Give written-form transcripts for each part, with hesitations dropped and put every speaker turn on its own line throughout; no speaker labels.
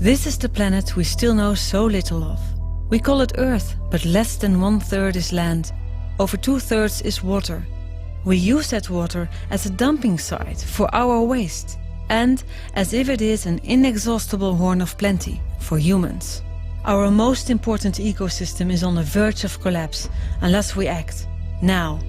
This is the planet we still know so little of. We call it Earth, but less than 1/3 is land. Over 2/3 is water. We use that water as a dumping site for our waste, and as if it is an inexhaustible horn of plenty for humans. Our most important ecosystem is on the verge of collapse unless we act now.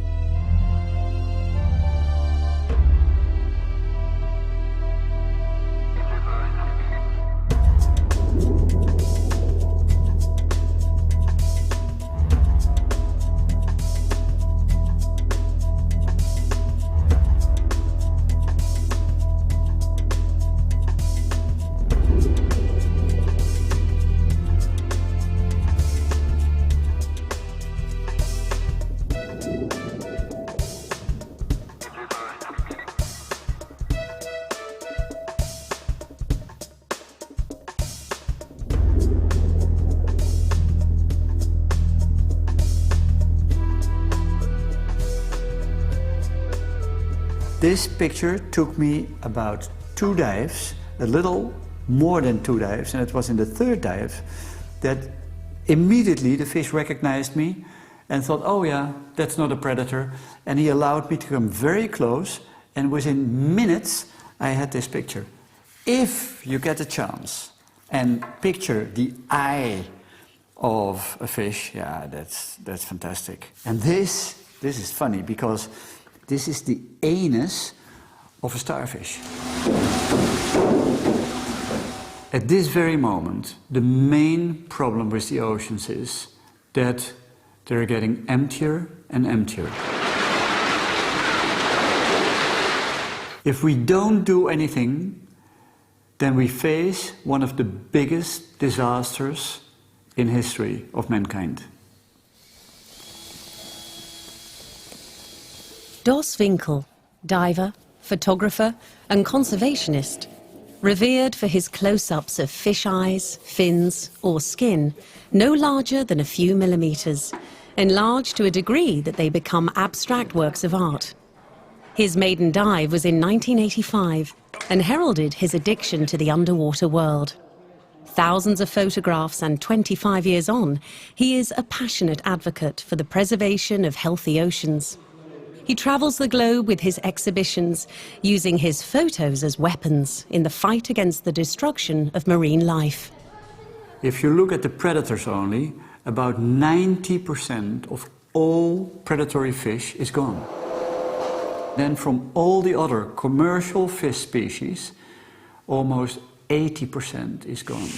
This picture took me about 2 dives, a little more than 2 dives, and it was in the 3rd dive that immediately the fish recognized me and thought, oh yeah, that's not a predator, and he allowed me to come very close, and within minutes I had this picture. If you get a chance and picture the eye of a fish, yeah, that's fantastic. And this is funny because this is the anus of a starfish. At this very moment, the main problem with the oceans is that they're getting emptier and emptier. If we don't do anything, then we face one of the biggest disasters in history of mankind.
Dos Winkel, diver, photographer and conservationist, revered for his close-ups of fish eyes, fins or skin, no larger than a few millimeters, enlarged to a degree that they become abstract works of art. His maiden dive was in 1985 and heralded his addiction to the underwater world. Thousands of photographs and 25 years on, he is a passionate advocate for the preservation of healthy oceans. He travels the globe with his exhibitions, using his photos as weapons in the fight against the destruction of marine life.
If you look at the predators only, about 90% of all predatory fish is gone. Then from all the other commercial fish species, almost 80% is gone.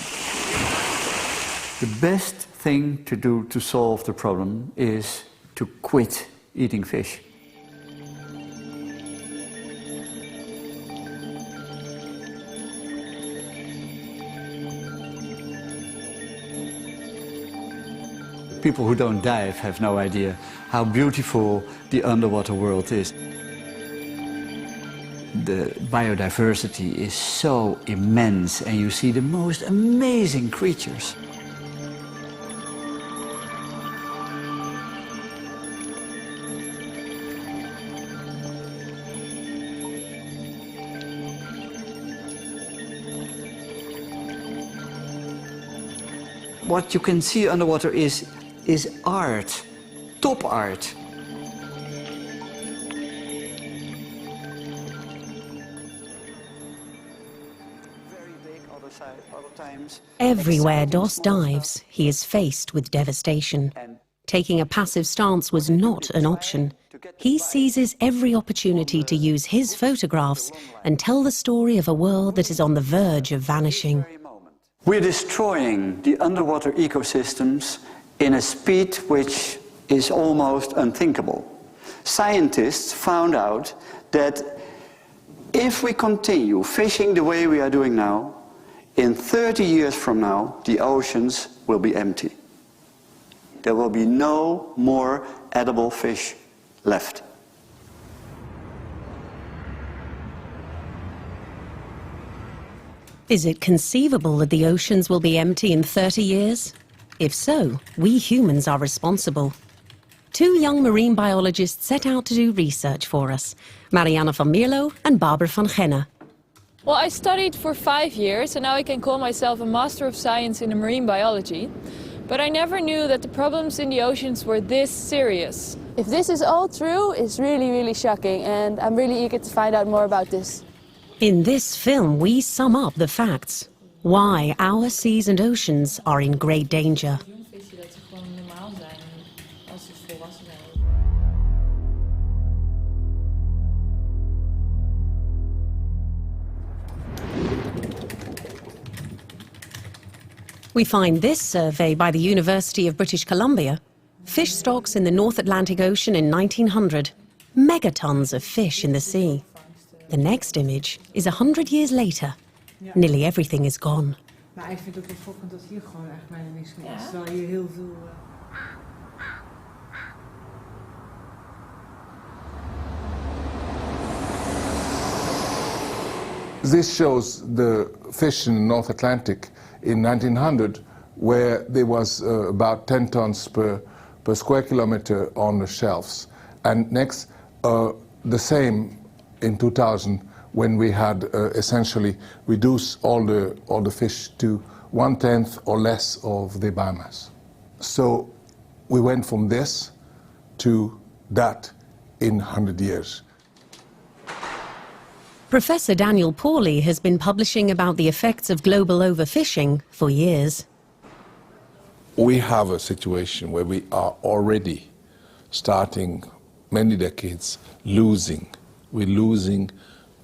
The best thing to do to solve the problem is to quit eating fish. People who don't dive have no idea how beautiful the underwater world is. The biodiversity is so immense and you see the most amazing creatures. What you can see underwater is art, top art.
Everywhere Dos dives, he is faced with devastation. Taking a passive stance was not an option. He seizes every opportunity to use his photographs and tell the story of a world that is on the verge of vanishing.
We're destroying the underwater ecosystems in a speed which is almost unthinkable. Scientists found out that if we continue fishing the way we are doing now, in 30 years from now, the oceans will be empty. There will be no more edible fish left.
Is it conceivable that the oceans will be empty in 30 years? If so, we humans are responsible. 2 young marine biologists set out to do research for us, Marianne van Mierlo and Barbara van Genne.
Well, I studied for 5 years and now I can call myself a Master of Science in marine biology. But I never knew that the problems in the oceans were this serious. If this is all true, it's really, really shocking, and I'm really eager to find out more about this.
In this film, we sum up the facts. Why our seas and oceans are in great danger. We find this survey by the University of British Columbia. Fish stocks in the North Atlantic Ocean in 1900. Megatons of fish in the sea. The next image is 100 years later. Nearly everything is gone.
Maar ik vind het ook wel schokkend dat hier gewoon echt bijna niks meer is. Terwijl hier heel veel...
This shows the fish in the North Atlantic in 1900, where there was about 10 tons per square kilometer on the shelves. And next, the same in 2000, when we had essentially reduced all the fish to 1/10 or less of the biomass. So we went from this to that in 100 years.
Professor Daniel Pauly has been publishing about the effects of global overfishing for years.
We have a situation where we are already starting many decades we're losing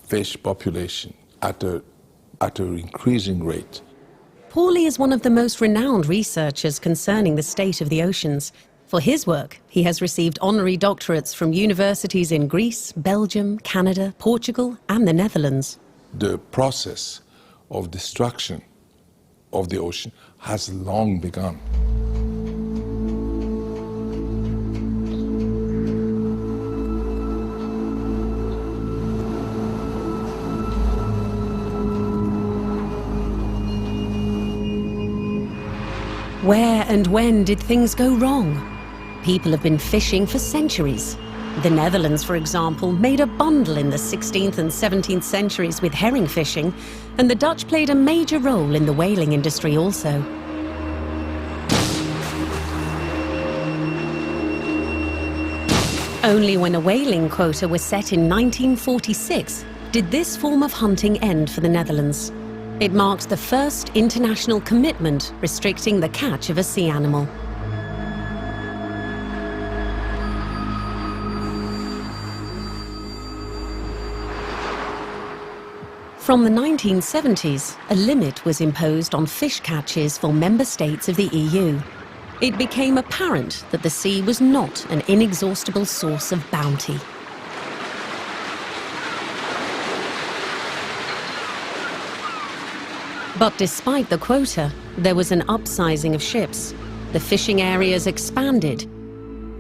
fish population at an increasing rate.
Pauly is one of the most renowned researchers concerning the state of the oceans. For his work, he has received honorary doctorates from universities in Greece, Belgium, Canada, Portugal, and the Netherlands.
The process of destruction of the ocean has long begun.
Where and when did things go wrong? People have been fishing for centuries. The Netherlands, for example, made a bundle in the 16th and 17th centuries with herring fishing, and the Dutch played a major role in the whaling industry also. Only when a whaling quota was set in 1946 did this form of hunting end for the Netherlands. It marked the first international commitment restricting the catch of a sea animal. From the 1970s, a limit was imposed on fish catches for member states of the EU. It became apparent that the sea was not an inexhaustible source of bounty. But despite the quota, there was an upsizing of ships. The fishing areas expanded,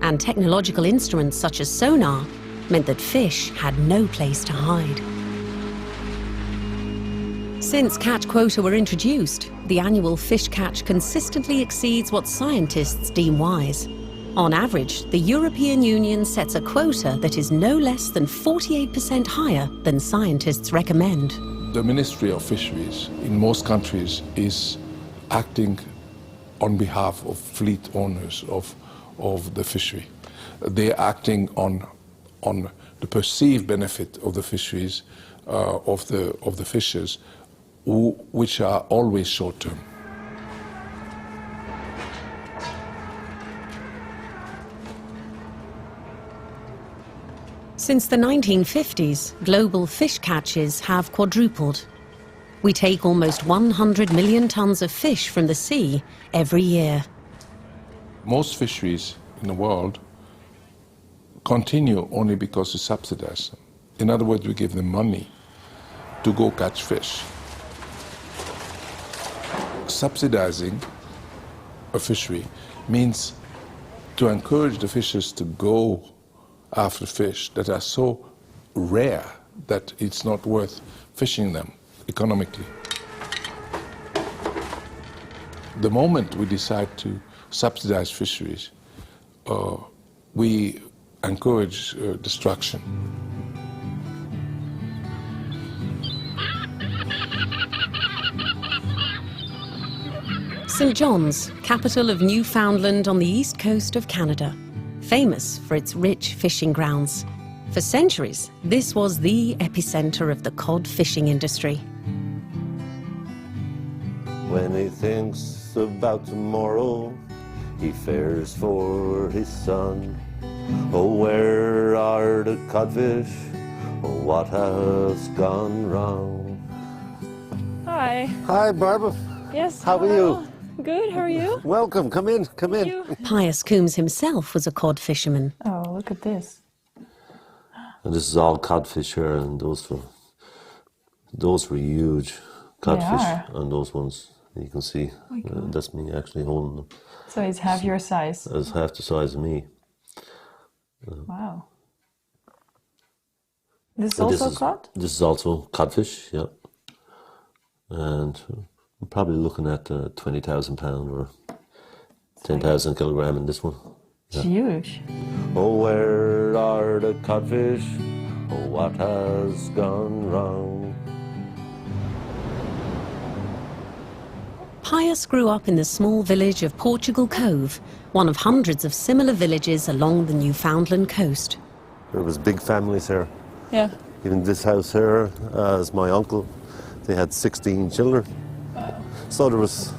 and technological instruments such as sonar meant that fish had no place to hide. Since catch quota were introduced, the annual fish catch consistently exceeds what scientists deem wise. On average, the European Union sets a quota that is no less than 48% higher than scientists recommend.
The Ministry of Fisheries in most countries is acting on behalf of fleet owners of the fishery. They're acting on the perceived benefit of the fisheries, of the fishers, which are always short-term.
Since the 1950s, global fish catches have quadrupled. We take almost 100 million tons of fish from the sea every year.
Most fisheries in the world continue only because we subsidize them. In other words, we give them money to go catch fish. Subsidizing a fishery means to encourage the fishers to go after fish that are so rare that it's not worth fishing them economically. The moment we decide to subsidize fisheries, we encourage destruction.
St. John's, capital of Newfoundland on the east coast of Canada, famous for its rich fishing grounds. For centuries, this was the epicenter of the cod fishing industry.
When he thinks about tomorrow, he fares for his son. Oh, where are the codfish? Oh, what has gone wrong?
Hi.
Hi, Barbara.
Yes.
How are you?
Good. How are you?
Welcome. Come in. Come in.
Pius Coombs himself was a cod fisherman.
Oh, look at this.
And this is all codfish here, and those were huge codfish.
are.
And those ones you can see. That's me actually holding them.
So it's half your size.
It's half the size of me.
Wow. This is
And
also cod?
This is also codfish, yeah. And we're probably looking at 20,000 pound or 10,000 kilogram in this one.
It's huge.
Oh, where are the codfish? Oh, what has gone wrong?
Pius grew up in the small village of Portugal Cove, one of hundreds of similar villages along the Newfoundland coast.
There was big families here.
Yeah.
Even this house here, as my uncle, they had 16 children.
Wow.
So there was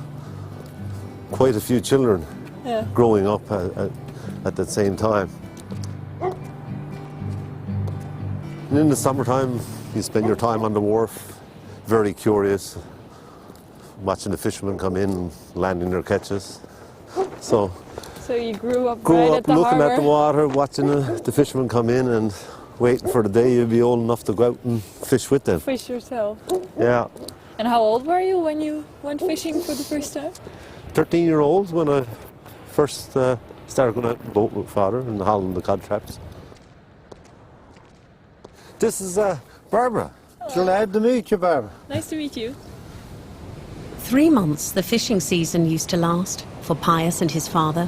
quite a few children growing up at the same time. And in the summertime, you spend your time on the wharf, very curious, watching the fishermen come in and landing their catches. So
you grew up
grew
right
up
at the
looking
harbor?
at the water, watching the fishermen come in and waiting for the day you'd be old enough to go out and fish with them.
Fish yourself.
Yeah.
And how old were you when you went fishing for the first time?
13-year-old when I first started going out in the boat with father and hauling the cod traps. This is Barbara.
Glad to meet you, Barbara.
Nice to meet you.
3 months the fishing season used to last for Pius and his father.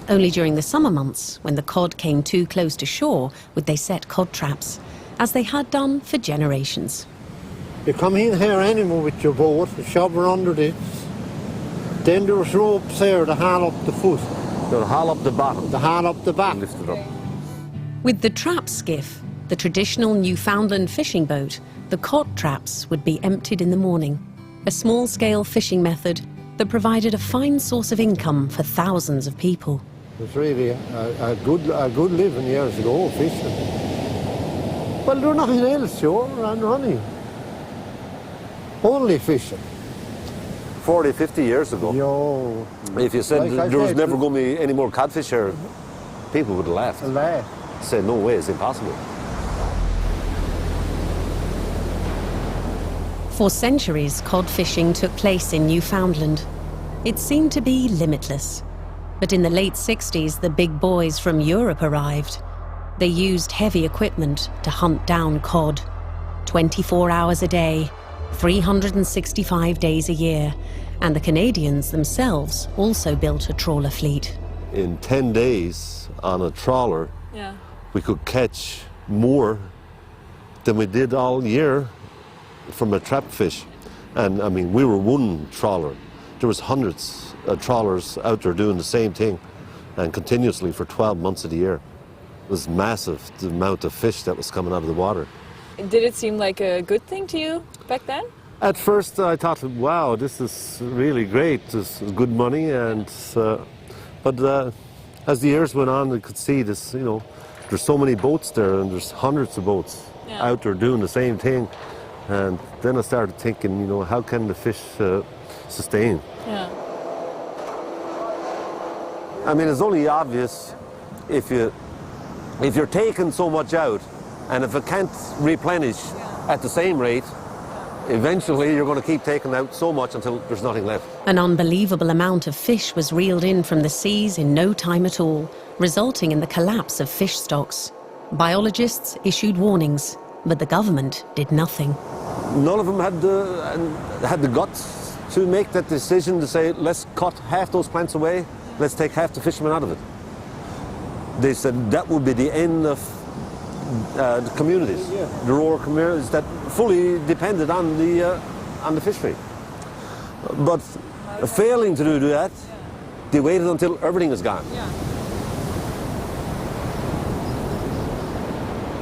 Only during the summer months, when the cod came too close to shore, would they set cod traps, as they had done for generations.
You come in here anymore with your boat, you shove her under this. Then there was ropes there to haul up the foot,
They'll haul up the bottom
to haul up the back.
and lift it up.
With the trap skiff, the traditional Newfoundland fishing boat, the cod traps would be emptied in the morning, a small-scale fishing method that provided a fine source of income for thousands of people.
It was really a good living years ago, fishing. Well, there was nothing else, sure, and running. Only fishing.
40, 50 years ago,
Yo,
if you said
Like I
there was
said,
never going to be any more codfish here, people would have laughed.
a laugh.
Said, no way, it's impossible.
For centuries, cod fishing took place in Newfoundland. It seemed to be limitless. But in the late 60s, the big boys from Europe arrived. They used heavy equipment to hunt down cod. 24 hours a day, 365 days a year. And the Canadians themselves also built a trawler fleet.
In 10 days on a trawler, we could catch more than we did all year from a trap fish. And I mean, we were one trawler. There was hundreds of trawlers out there doing the same thing and continuously for 12 months of the year. It was massive, the amount of fish that was coming out of the water.
Did it seem like a good thing to you back then?
At first I thought, wow, this is really great, this is good money, and but as the years went on, we could see this, you know, there's so many boats there and there's hundreds of boats out there doing the same thing. And then I started thinking, you know, how can the fish sustain?
Yeah.
I mean, it's only obvious if you're taking so much out, and if it can't replenish at the same rate, eventually you're going to keep taking out so much until there's nothing left.
An unbelievable amount of fish was reeled in from the seas in no time at all, resulting in the collapse of fish stocks. Biologists issued warnings, but the government did nothing.
None of them had the guts to make that decision to say, let's cut half those plants away, let's take half the fishermen out of it. They said that would be the end of the communities, the rural communities that fully depended on the fishery. But Failing to do that, they waited until everything is gone.
Yeah.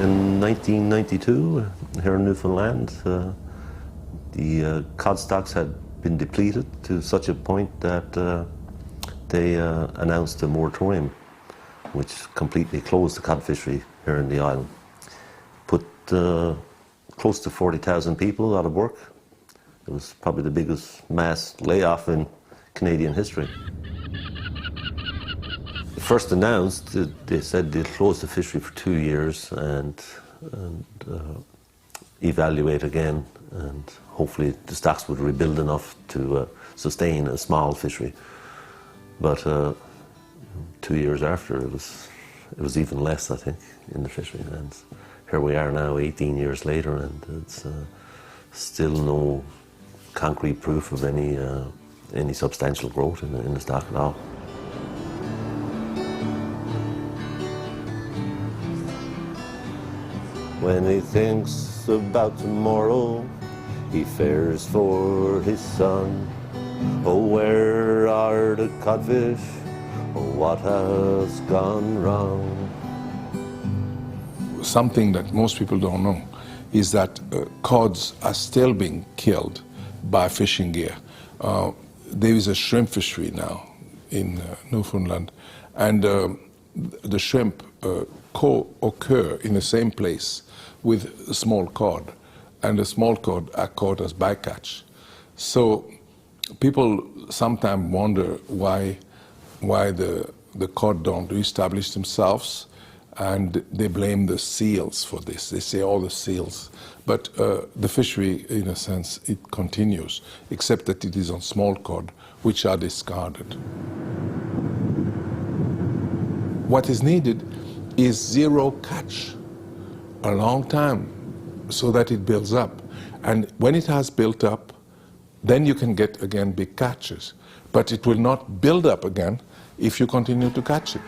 In 1992, here in Newfoundland, the cod stocks had been depleted to such a point that they announced a moratorium, which completely closed the cod fishery here in the island. Put close to 40,000 people out of work. It was probably the biggest mass layoff in Canadian history. First announced, they said they'd close the fishery for 2 years and evaluate again, and hopefully the stocks would rebuild enough to sustain a small fishery. But 2 years after, it was even less, I think, in the fishery. And here we are now, 18 years later, and it's still no concrete proof of any substantial growth in the stock at all. When he thinks about tomorrow, he fares for his son. Oh, where are the codfish? Oh, what has gone wrong?
Something that most people don't know is that cods are still being killed by fishing gear. There is a shrimp fishery now in Newfoundland, and the shrimp co-occur in the same place with a small cod, and the small cod are caught as bycatch. So people sometimes wonder why the cod don't reestablish themselves, and they blame the seals for this. They say all the seals. But the fishery, in a sense, it continues, except that it is on small cod, which are discarded. What is needed is zero catch, a long time, so that it builds up. And when it has built up, then you can get, again, big catches. But it will not build up again if you continue to catch it.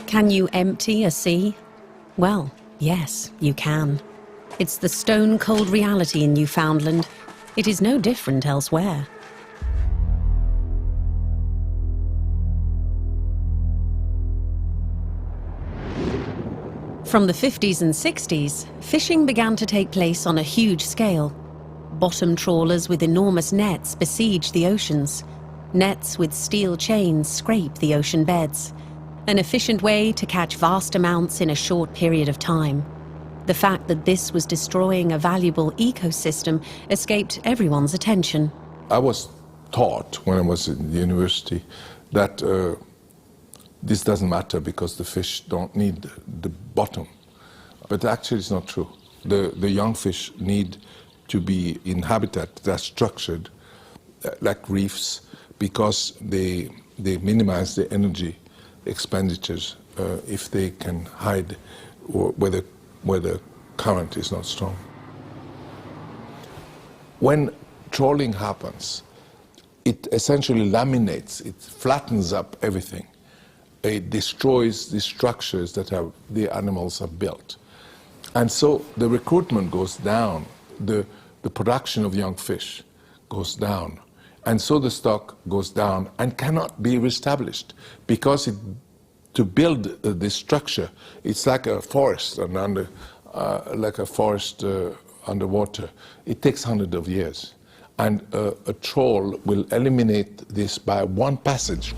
Can you empty a sea? Well, yes, you can. It's the stone-cold reality in Newfoundland. It is no different elsewhere. From the 50s and 60s, fishing began to take place on a huge scale. Bottom trawlers with enormous nets besieged the oceans. Nets with steel chains scrape the ocean beds. An efficient way to catch vast amounts in a short period of time. The fact that this was destroying a valuable ecosystem escaped everyone's attention.
I was taught when I was in the university that this doesn't matter because the fish don't need the bottom. But actually it's not true. The young fish need to be in habitat that's structured like reefs, because they minimize the energy expenditures if they can hide where the current is not strong. When trawling happens, it essentially laminates, it flattens up everything. It destroys the structures that the animals have built. And so the recruitment goes down, the production of young fish goes down. And so the stock goes down and cannot be reestablished, because to build this structure, it's like a forest underwater. It takes hundreds of years. And a trawl will eliminate this by one passage.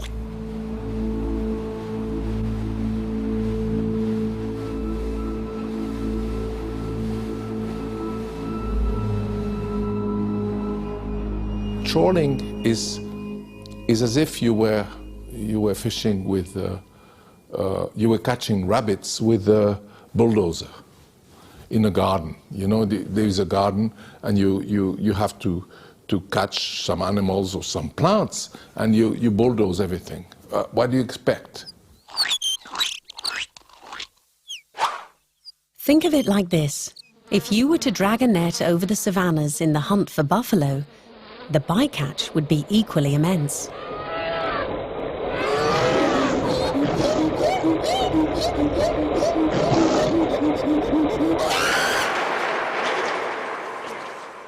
Trawling is as if you were fishing with, you were catching rabbits with a bulldozer in a garden. You know, there is a garden, and you have to catch some animals or some plants, and you bulldoze everything. What do you expect?
Think of it like this. If you were to drag a net over the savannas in the hunt for buffalo, the bycatch would be equally immense.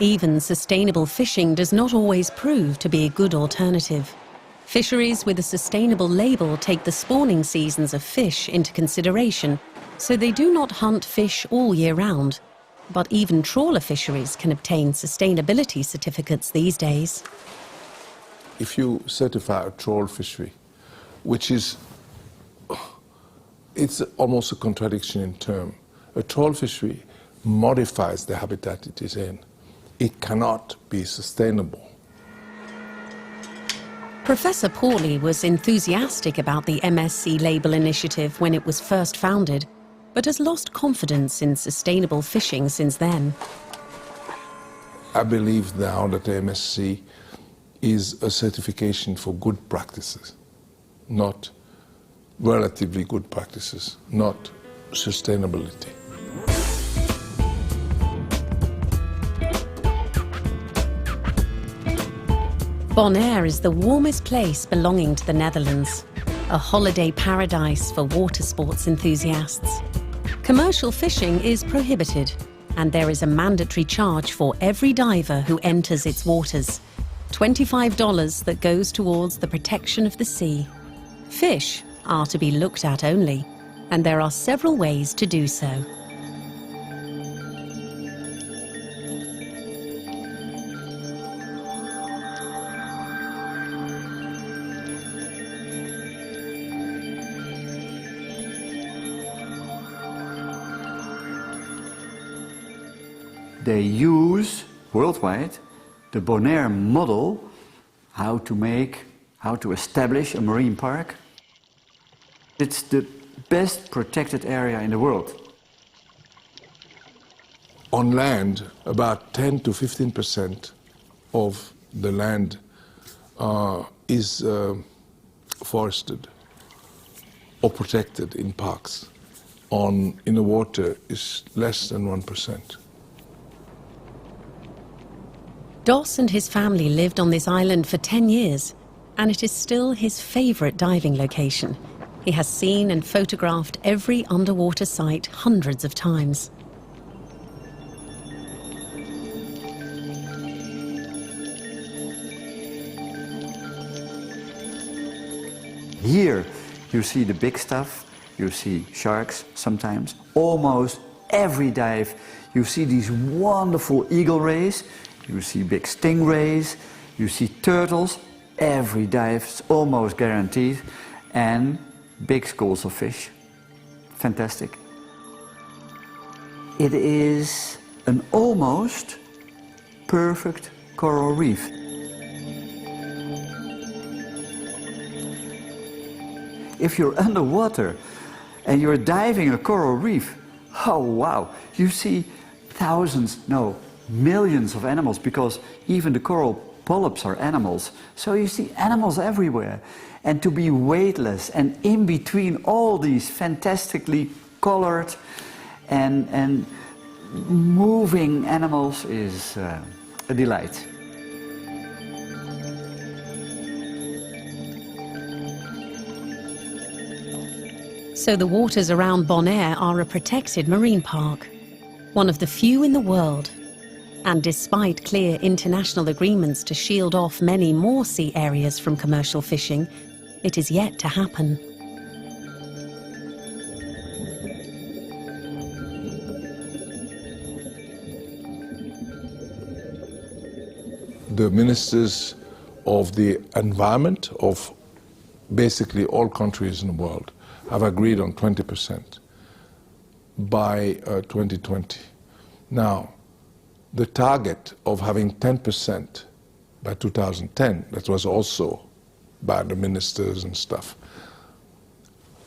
Even sustainable fishing does not always prove to be a good alternative. Fisheries with a sustainable label take the spawning seasons of fish into consideration, so they do not hunt fish all year round. But even trawler fisheries can obtain sustainability certificates these days.
If you certify a trawl fishery, which is, it's almost a contradiction in term. A trawl fishery modifies the habitat it is in. It cannot be sustainable.
Professor Pauly was enthusiastic about the MSC label initiative when it was first founded, but has lost confidence in sustainable fishing since then.
I believe now that the MSC is a certification for good practices, not relatively good practices, not sustainability.
Bonaire is the warmest place belonging to the Netherlands, a holiday paradise for water sports enthusiasts. Commercial fishing is prohibited, and there is a mandatory charge for every diver who enters its waters, $25 that goes towards the protection of the sea. Fish are to be looked at only, and there are several ways to do so.
They use worldwide the Bonaire model, how to establish a marine park. It's the best protected area in the world.
On land, about 10 to 15% of the land is forested or protected in parks. In the water is less than 1%.
Dos and his family lived on this island for 10 years, and it is still his favorite diving location. He has seen and photographed every underwater site hundreds of times.
Here you see the big stuff, you see sharks sometimes. Almost every dive you see these wonderful eagle rays, you see big stingrays, you see turtles. Every dive is almost guaranteed, and big schools of fish. Fantastic. It is an almost perfect coral reef. If you're underwater and you're diving a coral reef, oh wow, you see thousands, no, millions of animals, because even the coral polyps are animals. So you see animals everywhere. And to be weightless and in between all these fantastically colored and moving animals is a delight.
So the waters around Bonaire are a protected marine park, one of the few in the world. And despite clear international agreements to shield off many more sea areas from commercial fishing, it is yet to happen.
The ministers of the environment of basically all countries in the world have agreed on 20% by 2020. Now, the target of having 10% by 2010, that was also by the ministers and stuff,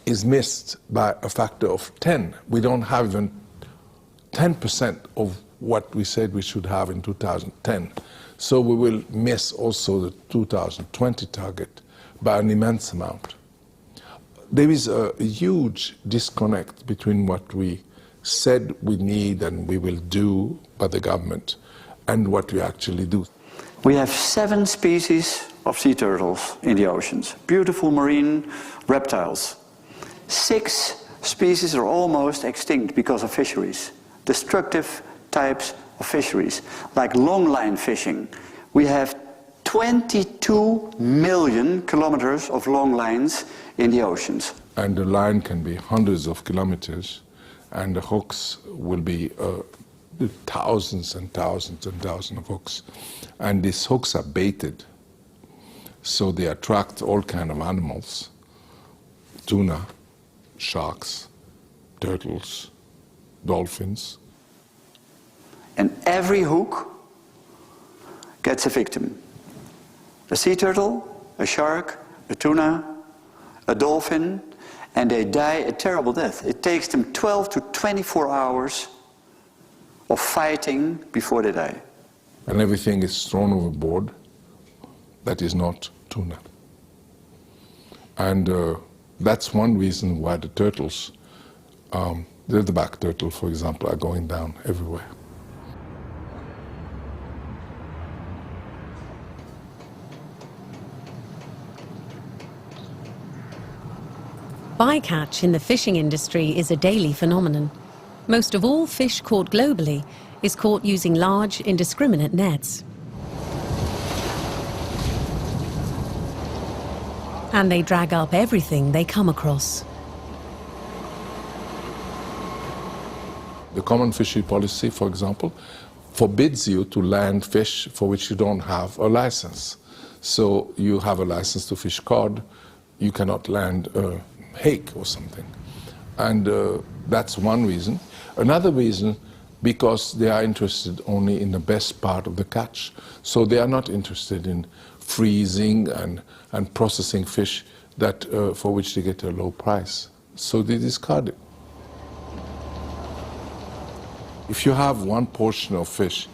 is missed by a factor of 10. We don't have even 10% of what we said we should have in 2010. So we will miss also the 2020 target by an immense amount. There is a huge disconnect between what we said we need and we will do by the government and what we actually do.
We have 7 species of sea turtles in the oceans, beautiful marine reptiles. 6 species are almost extinct because of fisheries, destructive types of fisheries, like longline fishing. We have 22 million kilometers of long lines in the oceans.
And the line can be hundreds of kilometers, and the hooks will be thousands and thousands and thousands of hooks. And these hooks are baited, so they attract all kinds of animals: tuna, sharks, turtles, dolphins.
And every hook gets a victim. A sea turtle, a shark, a tuna, a dolphin, and they die a terrible death. It takes them 12 to 24 hours of fighting before they die.
And everything is thrown overboard that is not tuna. And that's one reason why the turtles, the leatherback turtle, for example, are going down everywhere.
Bycatch in the fishing industry is a daily phenomenon. Most of all fish caught globally is caught using large, indiscriminate nets. And they drag up everything they come across.
The common fishery policy, for example, forbids you to land fish for which you don't have a license. So you have a license to fish cod, you cannot land hake or something. And that's one reason. Another reason, because they are interested only in the best part of the catch. So they are not interested in freezing and processing fish that, for which they get a low price. So they discard it. If you have one portion of fish,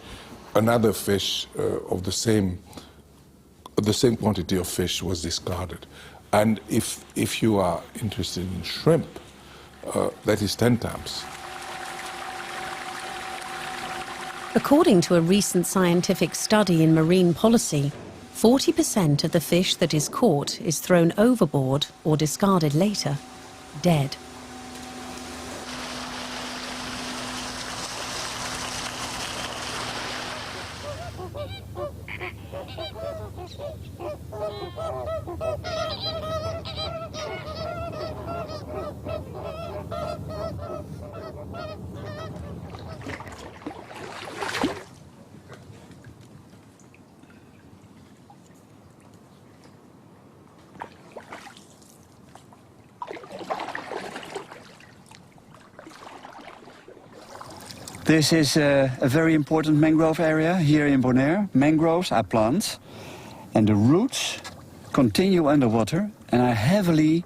another fish of the same quantity of fish was discarded. And if you are interested in shrimp, that is 10 times.
According to a recent scientific study in marine policy, 40% of the fish that is caught is thrown overboard or discarded later, dead.
This is a very important mangrove area here in Bonaire. Mangroves are plants, and the roots continue underwater and are heavily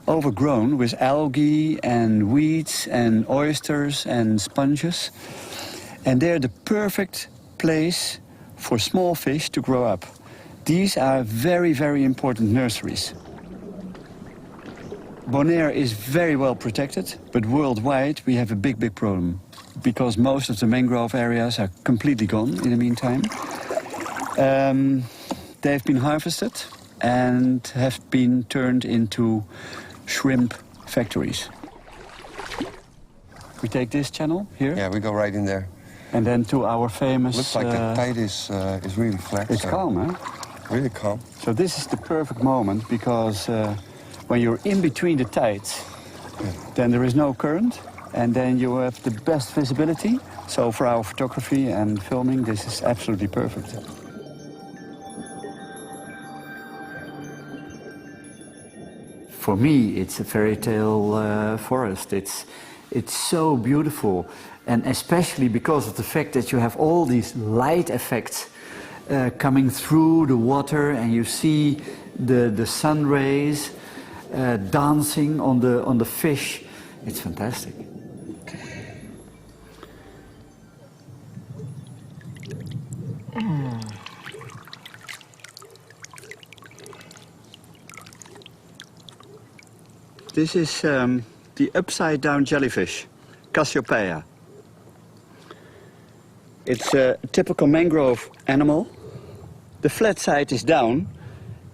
overgrown with algae and weeds and oysters and sponges. And they're the perfect place for small fish to grow up. These are very, very important nurseries. Bonaire is very well protected, but worldwide we have a big, big problem, because most of the mangrove areas are completely gone in the meantime. They've been harvested and have been turned into shrimp factories. We take this channel here.
Yeah, we go right in there.
And then to our famous...
Looks like the tide is really flat.
It's calm, huh?
Really calm.
So this is the perfect moment, because when you're in between the tides, then there is no current, and then you have the best visibility. So for our photography and filming, this is absolutely perfect. For me, it's a fairy tale forest. It's so beautiful, and especially because of the fact that you have all these light effects coming through the water, and you see the sun rays dancing on the fish. It's fantastic. This is the upside-down jellyfish, Cassiopeia. It's a typical mangrove animal. The flat side is down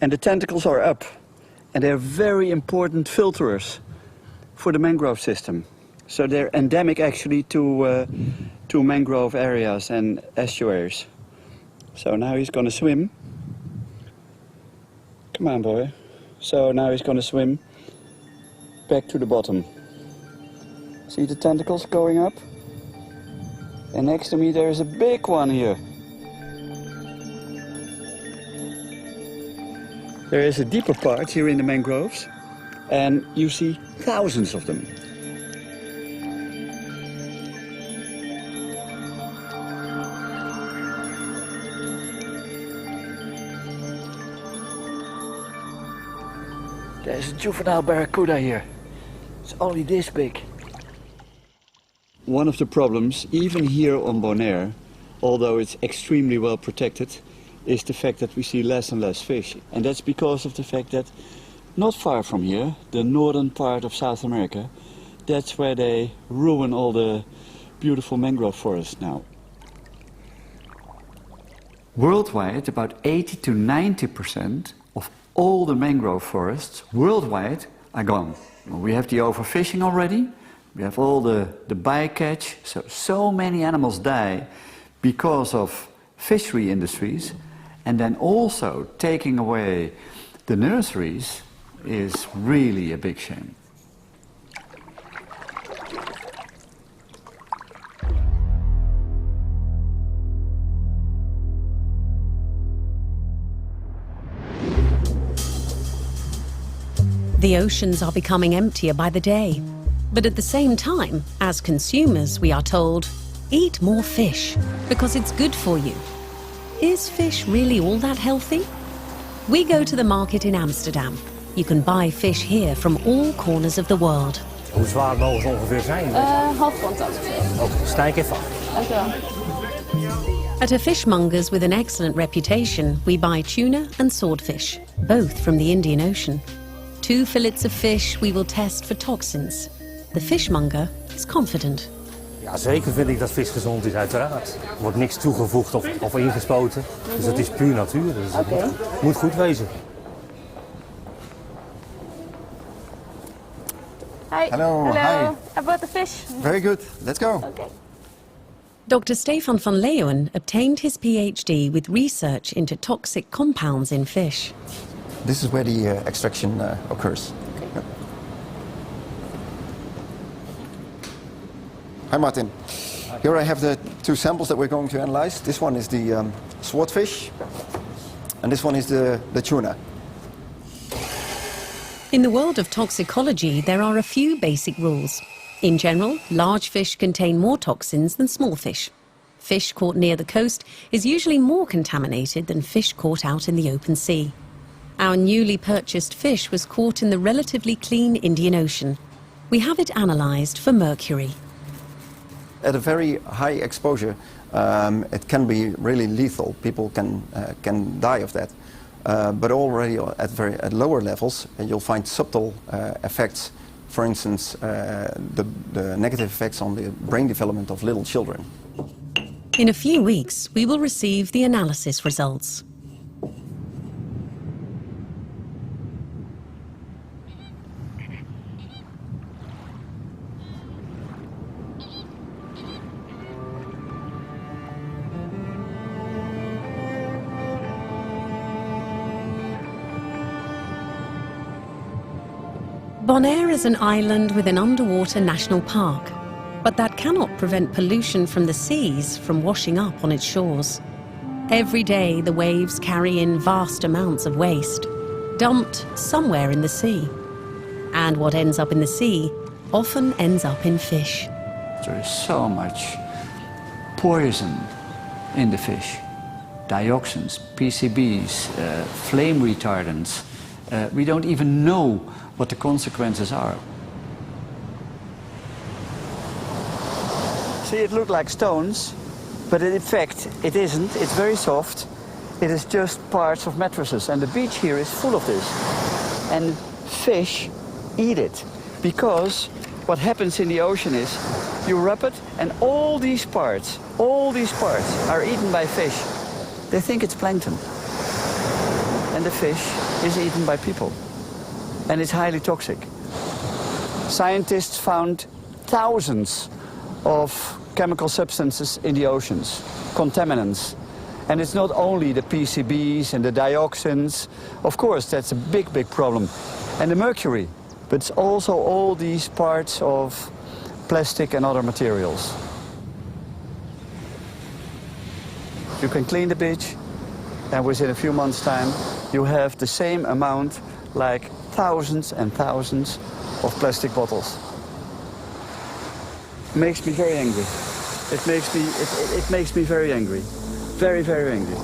and the tentacles are up. And they're very important filterers for the mangrove system. So they're endemic actually to to mangrove areas and estuaries. So now he's going to swim. Come on, boy. So now he's going to swim back to the bottom. See the tentacles going up? And next to me there is a big one here. There is a deeper part here in the mangroves, and you see thousands of them. There's a juvenile barracuda here. It's only this big. One of the problems, even here on Bonaire, although it's extremely well protected, is the fact that we see less and less fish. And that's because of the fact that not far from here, the northern part of South America, that's where they ruin all the beautiful mangrove forests now. Worldwide, about 80 to 90% of all the mangrove forests worldwide are gone. We have the overfishing already. We have all the bycatch. So many animals die because of fishery industries. And then also taking away the nurseries is really a big shame.
The oceans are becoming emptier by the day. But at the same time, as consumers, we are told, eat more fish, because it's good for you. Is fish really all that healthy? We go to the market in Amsterdam. You can buy fish here from all corners of the world.
Hoe zwaar mogen ze ongeveer zijn?
Half pond ongeveer.
Oké, sta ik even af.
Dank u wel.
At a fishmonger's with an excellent reputation, we buy tuna and swordfish, both from the Indian Ocean. 2 fillets of fish we will test for toxins. The fishmonger is confident.
Ja, zeker vind ik dat vis gezond is, uiteraard. Er wordt niks toegevoegd of ingespoten. Dus het is puur natuur. Dus het moet goed wezen.
Hi.
Hello. Hi.
I bought the fish.
Very good. Let's go.
Okay.
Dr. Stefan van Leeuwen obtained his PhD with research into toxic compounds in fish.
This is where the extraction occurs.
Okay.
Hi, Martin. Here I have the 2 samples that we're going to analyze. This one is the swordfish, and this one is the tuna.
In the world of toxicology, there are a few basic rules. In general, large fish contain more toxins than small fish. Fish caught near the coast is usually more contaminated than fish caught out in the open sea. Our newly purchased fish was caught in the relatively clean Indian Ocean. We have it analysed for mercury.
At a very high exposure, it can be really lethal. People can die of that. But already at lower levels, you'll find subtle effects. For instance, the negative effects on the brain development of little children.
In a few weeks, we will receive the analysis results. Bonaire is an island with an underwater national park, but that cannot prevent pollution from the seas from washing up on its shores. Every day the waves carry in vast amounts of waste, dumped somewhere in the sea. And what ends up in the sea often ends up in fish.
There is so much poison in the fish. Dioxins, PCBs, flame retardants. We don't even know what the consequences are. See, it looked like stones, but in fact it isn't. It's very soft. It is just parts of mattresses, and the beach here is full of this. And fish eat it, because what happens in the ocean is you rub it, and all these parts are eaten by fish. They think it's plankton. And the fish is eaten by people. And it's highly toxic. Scientists found thousands of chemical substances in the oceans, contaminants. And it's not only the PCBs and the dioxins. Of course, that's a big, big problem. And the mercury, but it's also all these parts of plastic and other materials. You can clean the beach, and within a few months' time, you have the same amount, like thousands and thousands of plastic bottles. It makes me very angry. It makes me very angry. Very, very angry.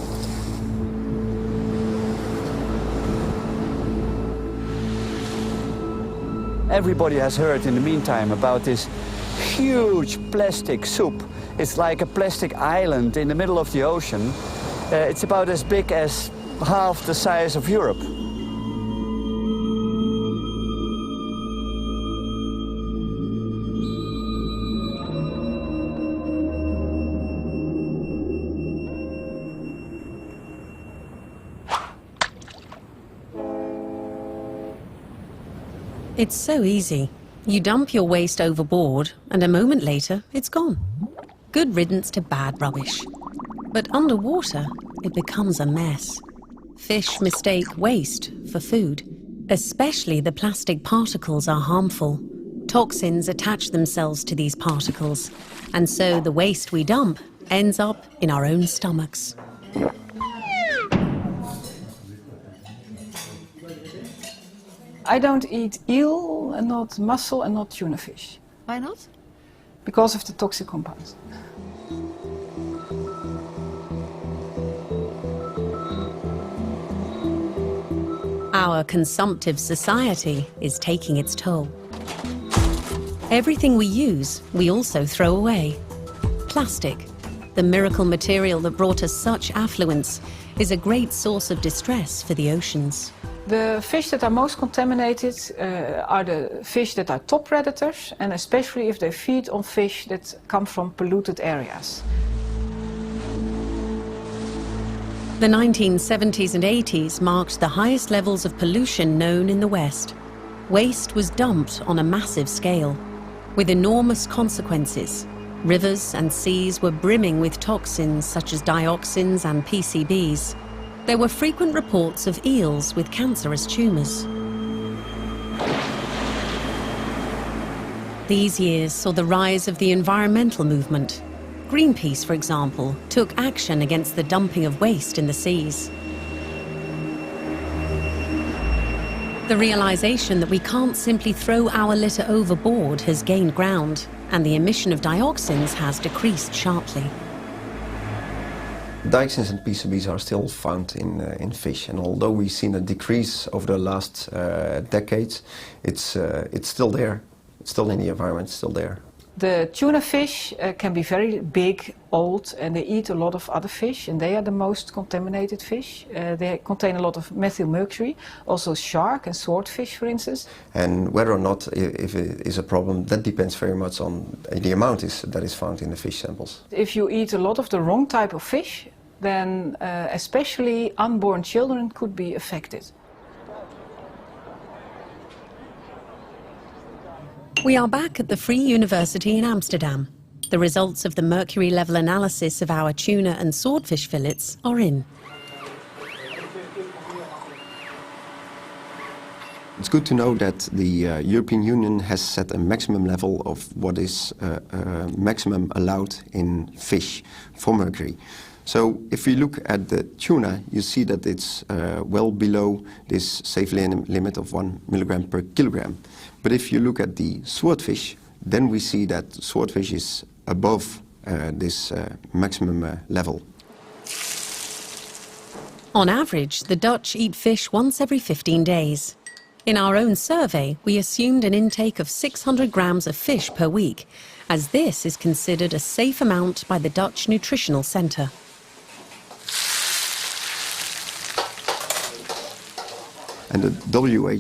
Everybody has heard in the meantime about this huge plastic soup. It's like a plastic island in the middle of the ocean. It's about as big as half the size of Europe.
It's so easy. You dump your waste overboard, and a moment later, it's gone. Good riddance to bad rubbish. But underwater, it becomes a mess. Fish mistake waste for food. Especially the plastic particles are harmful. Toxins attach themselves to these particles, and so the waste we dump ends up in our own stomachs.
I don't eat eel, and not mussel, and not tuna fish.
Why not?
Because of the toxic compounds.
Our consumptive society is taking its toll. Everything we use, we also throw away. Plastic, the miracle material that brought us such affluence, is a great source of distress for the oceans.
The fish that are most contaminated are the fish that are top predators, and especially if they feed on fish that come from polluted areas.
The 1970s and 80s marked the highest levels of pollution known in the West. Waste was dumped on a massive scale, with enormous consequences. Rivers and seas were brimming with toxins such as dioxins and PCBs. There were frequent reports of eels with cancerous tumours. These years saw the rise of the environmental movement. Greenpeace, for example, took action against the dumping of waste in the seas. The realisation that we can't simply throw our litter overboard has gained ground, and the emission of dioxins has decreased sharply.
Dioxins and PCBs are still found in fish, and although we've seen a decrease over the last decades, it's still there. It's still in the environment, still there.
The tuna fish can be very big, old, and they eat a lot of other fish, and they are the most contaminated fish. They contain a lot of methylmercury, also shark and swordfish, for instance.
And whether or not if it is a problem, that depends very much on the amount that is found in the fish samples.
If you eat a lot of the wrong type of fish, then especially unborn children could be affected.
We are back at the Free University in Amsterdam. The results of the mercury level analysis of our tuna and swordfish fillets are in.
It's good to know that the European Union has set a maximum level of what is maximum allowed in fish for mercury. So if we look at the tuna, you see that it's well below this safe limit of 1 milligram per kilogram. But if you look at the swordfish, then we see that swordfish is above this maximum level.
On average, the Dutch eat fish once every 15 days. In our own survey, we assumed an intake of 600 grams of fish per week, as this is considered a safe amount by the Dutch Nutritional Centre.
And the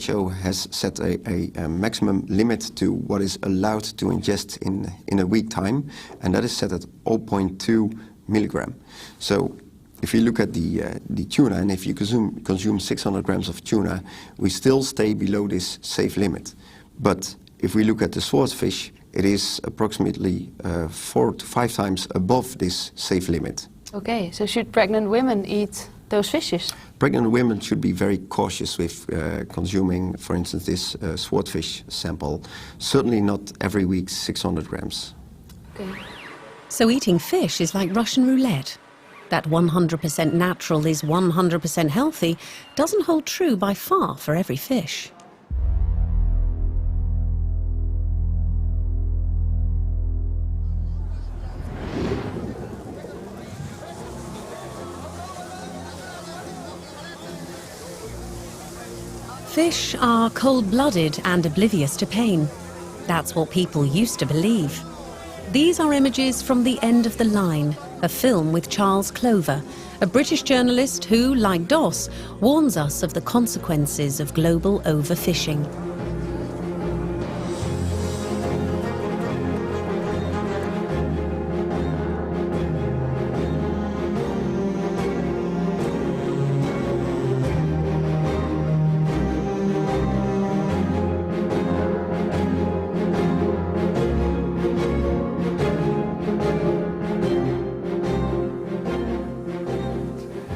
WHO has set a maximum limit to what is allowed to ingest in a week time, and that is set at 0.2 milligram. So if you look at the tuna, and if you consume 600 grams of tuna, we still stay below this safe limit. But if we look at the swordfish, it is approximately 4 to 5 times above this safe limit.
Okay, so should pregnant women eat those fishes?
Pregnant women should be very cautious with consuming, for instance, this swordfish sample. Certainly not every week 600 grams.
Okay.
So eating fish is like Russian roulette. That 100% natural is 100% healthy doesn't hold true by far for every fish. Fish are cold-blooded and oblivious to pain. That's what people used to believe. These are images from The End of the Line, a film with Charles Clover, a British journalist who, like Doss, warns us of the consequences of global overfishing.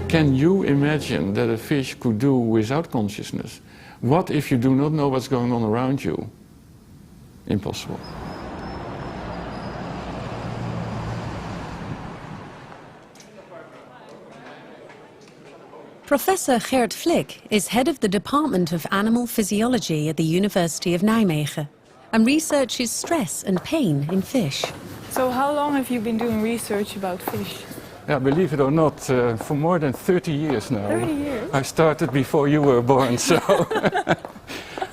Can you imagine that a fish could do without consciousness? What if you do not know what's going on around you? Impossible.
Professor Gert Flick is head of the Department of Animal Physiology at the University of Nijmegen and researches stress and pain in fish.
So how long have you been doing research about fish?
Yeah, believe it or not, for more than 30 years now.
30 years?
I started before you were born, so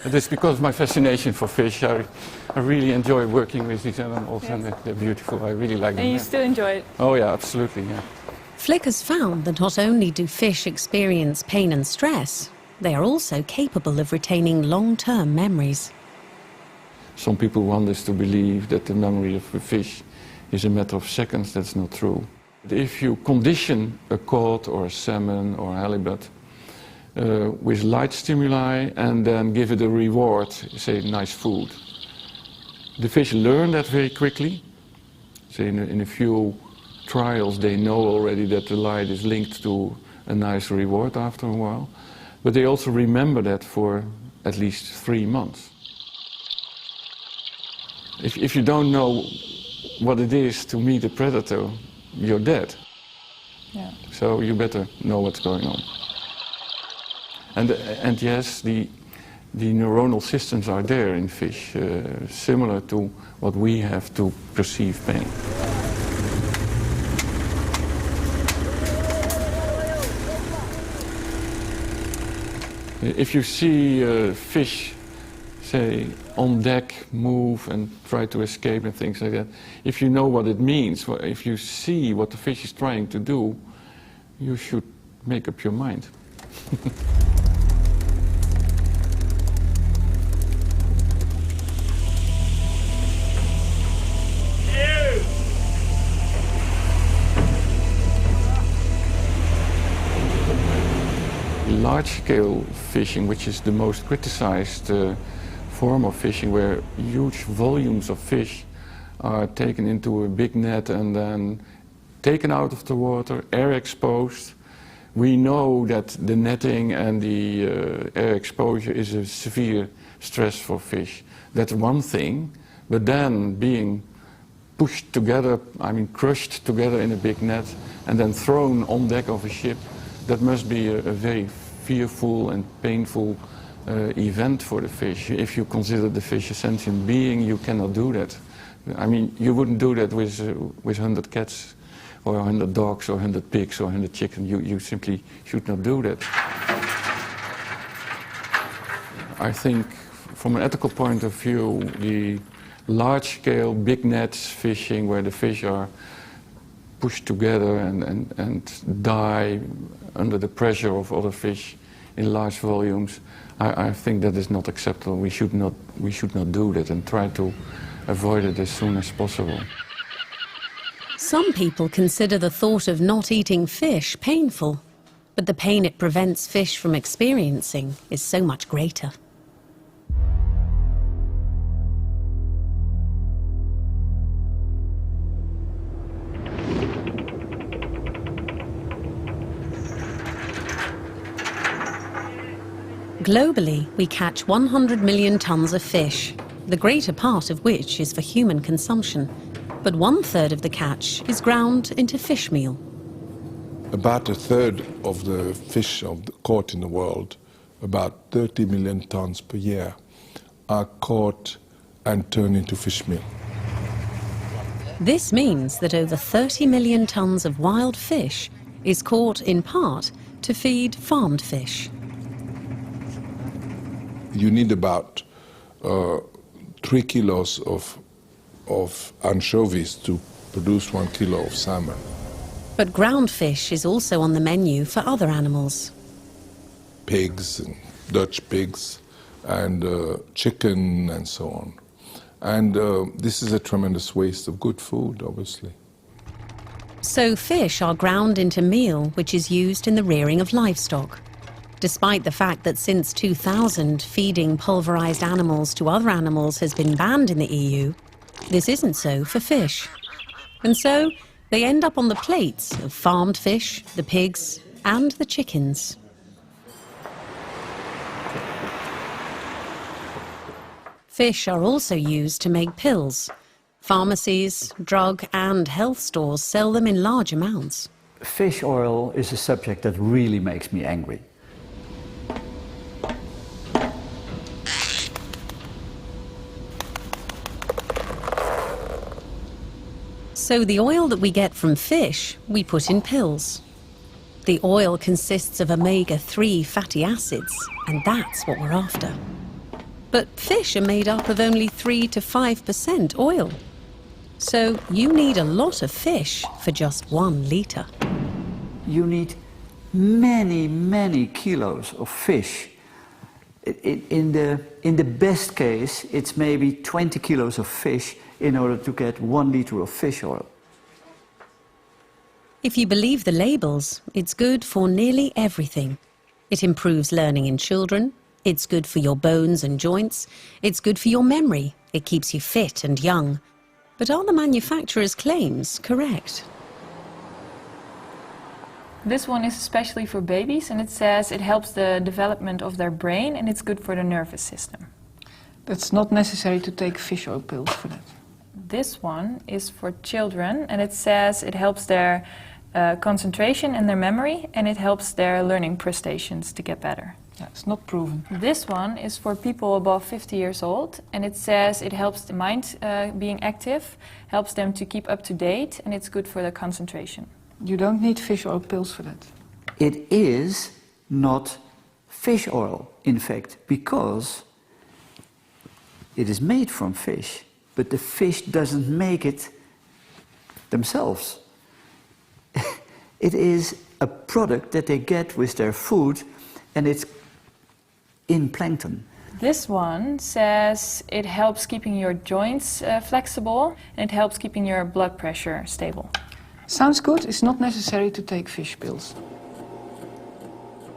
it's because of my fascination for fish. I really enjoy working with these animals, yes. And they're beautiful. I really like them.
And you still enjoy it?
Oh yeah, absolutely, yeah.
Flick has found that not only do fish experience pain and stress, they are also capable of retaining long-term memories.
Some people want us to believe that the memory of a fish is a matter of seconds. That's not true. If you condition a cod or a salmon or a halibut with light stimuli and then give it a reward, say nice food, the fish learn that very quickly. Say in a few trials they know already that the light is linked to a nice reward after a while, but they also remember that for at least 3 months. If you don't know what it is to meet a predator, you're dead.
Yeah.
So you better know what's going on. And yes, the neuronal systems are there in fish, similar to what we have to perceive pain. If you see fish, say, on deck move and try to escape and things like that, if you know what it means, if you see what the fish is trying to do, you should make up your mind. Large-scale fishing, which is the most criticized form of fishing, where huge volumes of fish are taken into a big net and then taken out of the water, air exposed. We know that the netting and the air exposure is a severe stress for fish. That's one thing, but then being pushed together, I mean crushed together in a big net and then thrown on deck of a ship, that must be a very fearful and painful event for the fish. If you consider the fish a sentient being, you cannot do that. I mean, you wouldn't do that with 100 cats or 100 dogs or 100 pigs or 100 chickens. You simply should not do that. I think from an ethical point of view, the large-scale, big nets fishing where the fish are pushed together and die under the pressure of other fish in large volumes, I think that is not acceptable. We should not do that and try to avoid it as soon as possible.
Some people consider the thought of not eating fish painful, but the pain it prevents fish from experiencing is so much greater. Globally, we catch 100 million tons of fish, the greater part of which is for human consumption. But 1/3 of the catch is ground into fish meal.
About 1/3 of the fish caught in the world, about 30 million tons per year, are caught and turned into fish meal.
This means that over 30 million tons of wild fish is caught in part to feed farmed fish.
You need about 3 kilos of anchovies to produce 1 kilo of salmon.
But ground fish is also on the menu for other animals.
Pigs and Dutch pigs and chicken and so on. And this is a tremendous waste of good food, obviously.
So fish are ground into meal, which is used in the rearing of livestock. Despite the fact that since 2000, feeding pulverized animals to other animals has been banned in the EU, this isn't so for fish. And so they end up on the plates of farmed fish, the pigs, and the chickens. Fish are also used to make pills. Pharmacies, drug and health stores sell them in large amounts.
Fish oil is a subject that really makes me angry.
So the oil that we get from fish, we put in pills. The oil consists of omega-3 fatty acids, and that's what we're after. But fish are made up of only 3 to 5% oil. So you need a lot of fish for just 1 litre.
You need many, many kilos of fish. In the best case, it's maybe 20 kilos of fish in order to get 1 litre of fish oil.
If you believe the labels, it's good for nearly everything. It improves learning in children, it's good for your bones and joints, it's good for your memory, it keeps you fit and young. But are the manufacturer's claims correct?
This one is especially for babies, and it says it helps the development of their brain and it's good for the nervous system.
It's not necessary to take fish oil pills for that.
This one is for children, and it says it helps their concentration and their memory, and it helps their learning prestations to get better.
Yeah, it's not proven.
This one is for people above 50 years old, and it says it helps the mind being active, helps them to keep up to date, and it's good for the concentration.
You don't need fish oil pills for that.
It is not fish oil, in fact, because it is made from fish, but the fish doesn't make it themselves. It is a product that they get with their food, and it's in plankton.
This one says it helps keeping your joints flexible, and it helps keeping your blood pressure stable.
Sounds good. It's not necessary to take fish pills.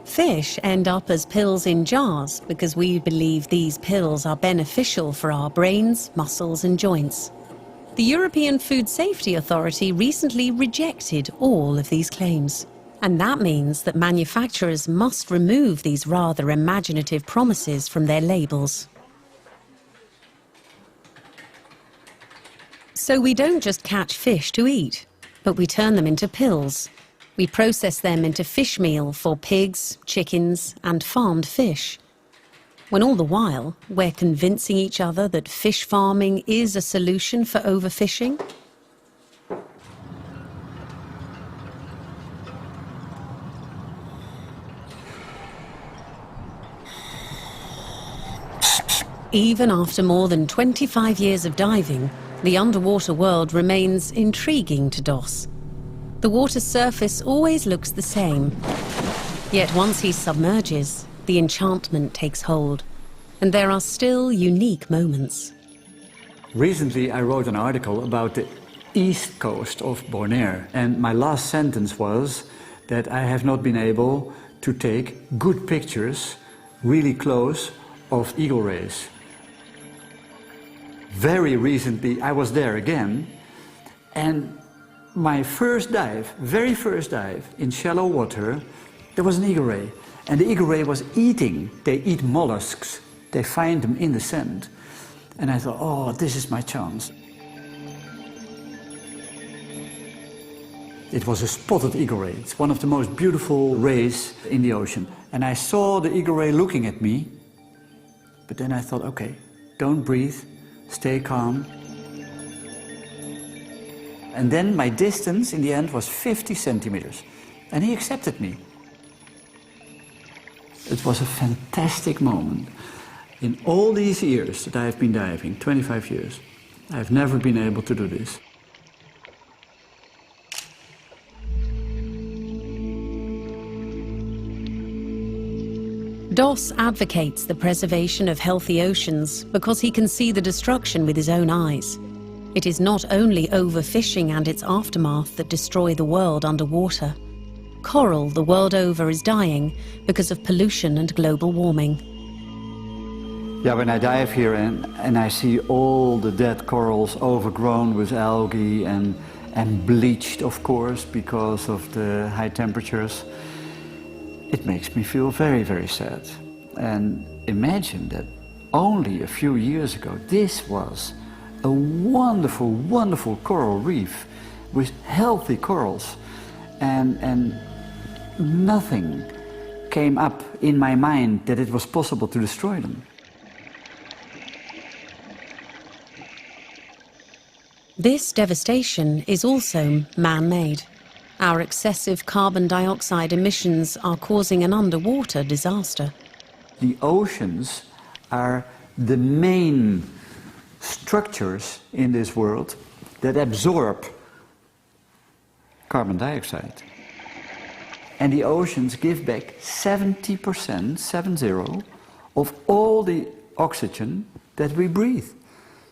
Fish end up as pills in jars because we believe these pills are beneficial for our brains, muscles and joints. The European Food Safety Authority recently rejected all of these claims. And that means that manufacturers must remove these rather imaginative promises from their labels. So we don't just catch fish to eat, but we turn them into pills. We process them into fish meal for pigs, chickens and farmed fish. When all the while, we're convincing each other that fish farming is a solution for overfishing. Even after more than 25 years of diving, the underwater world remains intriguing to Dos. The water's surface always looks the same. Yet once he submerges, the enchantment takes hold, and there are still unique moments.
Recently I wrote an article about the east coast of Bonaire, and my last sentence was that I have not been able to take good pictures really close of eagle rays. Very recently I was there again, and my first dive, very first dive in shallow water, there was an eagle ray. And the eagle ray was eating, they eat mollusks. They find them in the sand. And I thought, oh, this is my chance. It was a spotted eagle ray. It's one of the most beautiful rays in the ocean. And I saw the eagle ray looking at me. But then I thought, okay, don't breathe, stay calm. And then my distance in the end was 50 centimeters. And he accepted me. It was a fantastic moment. In all these years that I have been diving, 25 years, I have never been able to do this.
Dos advocates the preservation of healthy oceans because he can see the destruction with his own eyes. It is not only overfishing and its aftermath that destroy the world underwater. Coral the world over is dying because of pollution and global warming.
Yeah, when I dive here and I see all the dead corals overgrown with algae and bleached, of course, because of the high temperatures, it makes me feel very, very sad. And imagine that only a few years ago, this was a wonderful, wonderful coral reef with healthy corals. And nothing came up in my mind that it was possible to destroy them.
This devastation is also man-made. Our excessive carbon dioxide emissions are causing an underwater disaster.
The oceans are the main structures in this world that absorb carbon dioxide. And the oceans give back 70%, 70, of all the oxygen that we breathe.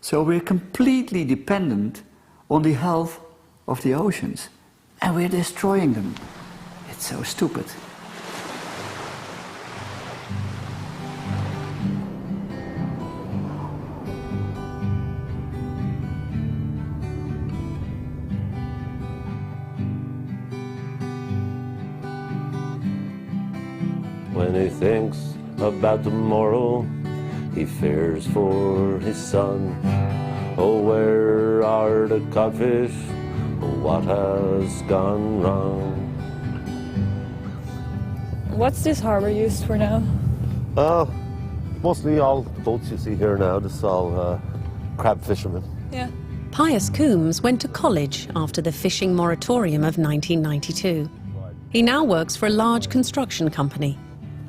So we're completely dependent on the health of the oceans. And we're destroying them. It's so stupid.
When he thinks about tomorrow, he fears for his son. Oh, where are the codfish? What has gone wrong?
What's this harbour used for now?
Mostly all the boats you see here now, this is all crab fishermen.
Yeah.
Pius Coombs went to college after the fishing moratorium of 1992. He now works for a large construction company.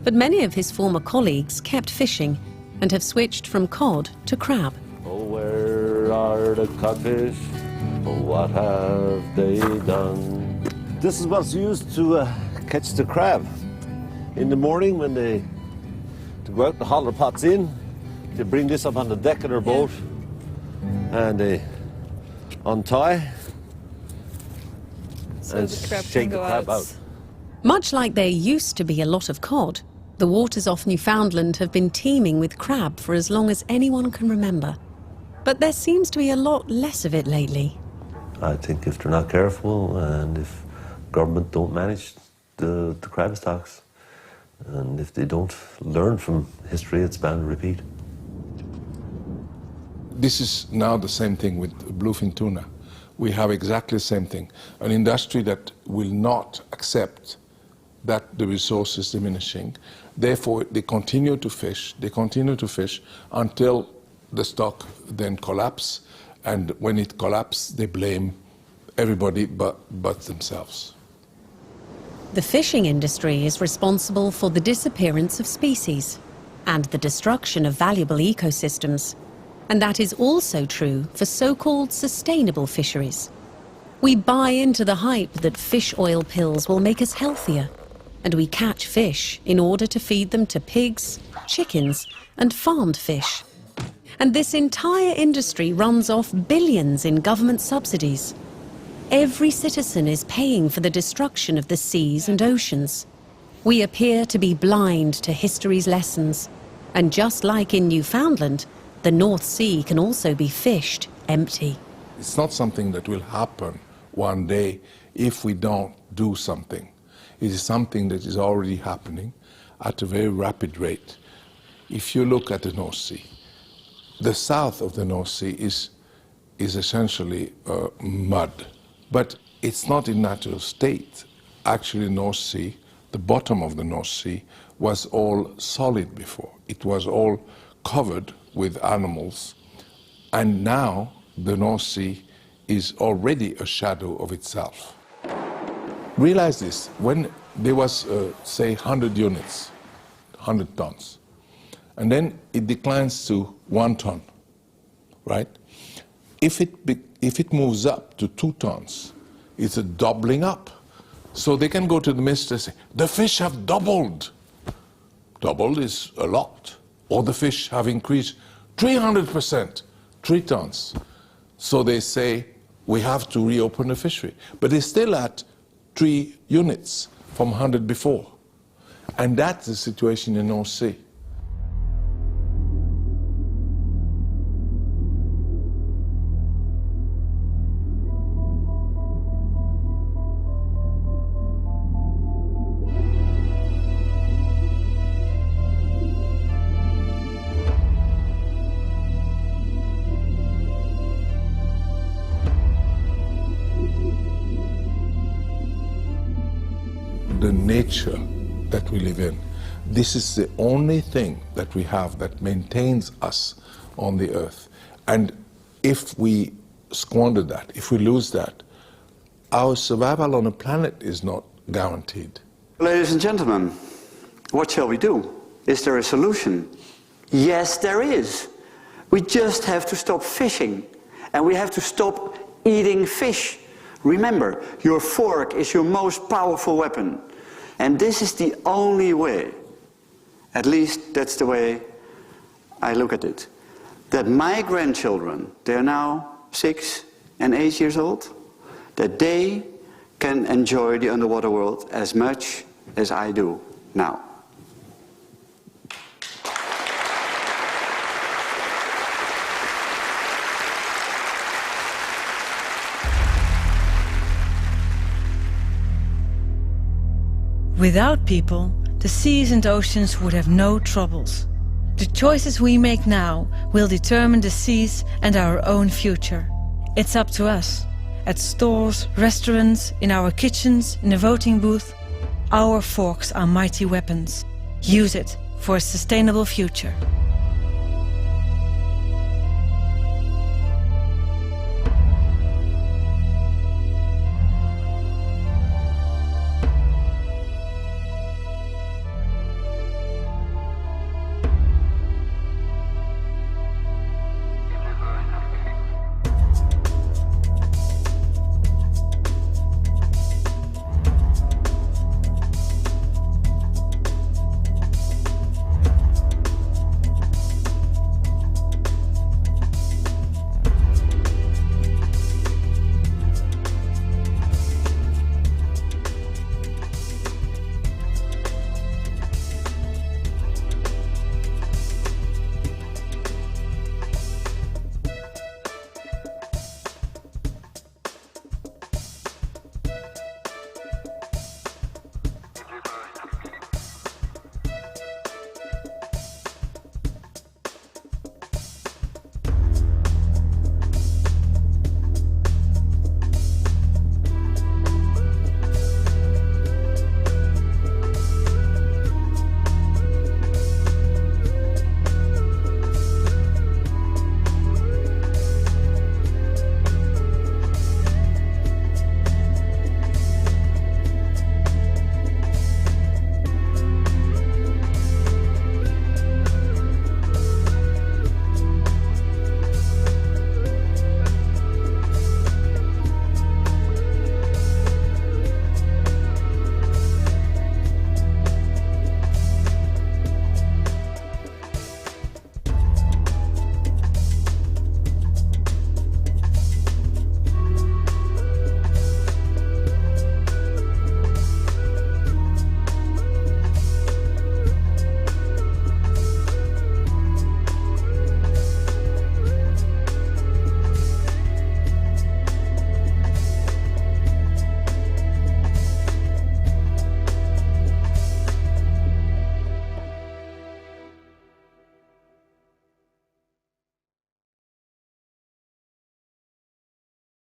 But many of his former colleagues kept fishing and have switched from cod to crab.
Oh, where are the codfish? What have they done? This is what's used to catch the crab. In the morning when they go out and haul their pots in, they bring this up on the deck of their boat and they untie and shake the crab out.
Much like there used to be a lot of cod, the waters off Newfoundland have been teeming with crab for as long as anyone can remember. But there seems to be a lot less of it lately.
I think if they're not careful and if government don't manage the crab stocks and if they don't learn from history, it's bound to repeat.
This is now the same thing with bluefin tuna. We have exactly the same thing. An industry that will not accept that the resource is diminishing. Therefore, they continue to fish until the stock then collapses. And when it collapses, they blame everybody but themselves.
The fishing industry is responsible for the disappearance of species and the destruction of valuable ecosystems. And that is also true for so-called sustainable fisheries. We buy into the hype that fish oil pills will make us healthier, and we catch fish in order to feed them to pigs, chickens, and farmed fish. And this entire industry runs off billions in government subsidies. Every citizen is paying for the destruction of the seas and oceans. We appear to be blind to history's lessons. And just like in Newfoundland, the North Sea can also be fished empty.
It's not something that will happen one day if we don't do something. It is something that is already happening at a very rapid rate. If you look at the North Sea, the south of the North Sea is essentially mud, but it's not in natural state. Actually, North Sea, the bottom of the North Sea, was all solid before. It was all covered with animals, and now the North Sea is already a shadow of itself. Realize this, when there was, say, 100 units, 100 tons, and then it declines to 1 ton, right? If it moves up to 2 tons, it's a doubling up. So they can go to the minister and say, the fish have doubled. Doubled is a lot. Or the fish have increased 300%, 3 tons. So they say, we have to reopen the fishery. But they're still at 3 units from 100 before. And that's the situation in the North Sea. The nature that we live in. This is the only thing that we have that maintains us on the earth. And if we squander that, if we lose that, our survival on the planet is not guaranteed.
Ladies and gentlemen, what shall we do? Is there a solution? Yes, there is. We just have to stop fishing, and we have to stop eating fish. Remember, your fork is your most powerful weapon. And this is the only way, at least that's the way I look at it, that my grandchildren, they're now 6 and 8 years old, that they can enjoy the underwater world as much as I do now.
Without people, the seas and oceans would have no troubles. The choices we make now will determine the seas and our own future. It's up to us. At stores, restaurants, in our kitchens, in the voting booth, our forks are mighty weapons. Use it for a sustainable future.